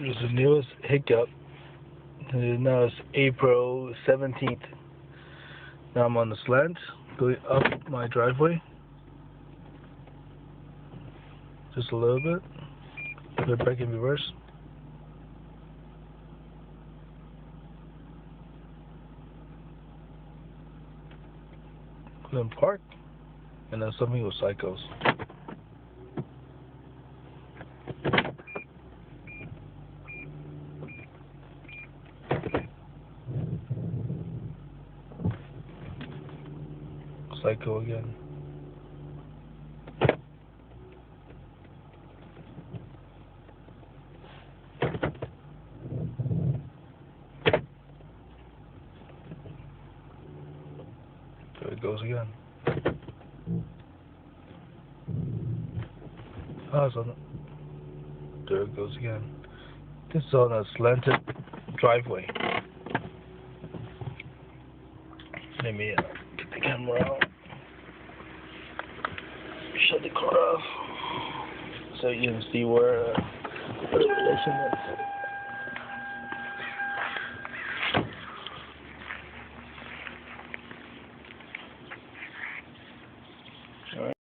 There's the newest hiccup. Now it's April 17th. Now I'm on the slant, going up my driveway. Just a little bit. Put it back in reverse. Then park. And then something with cycles. Cycle again. There it goes again. It's on. There it goes again. This is on a slanted driveway. Let me get the camera out. Shut the car off so you can see where the relation is.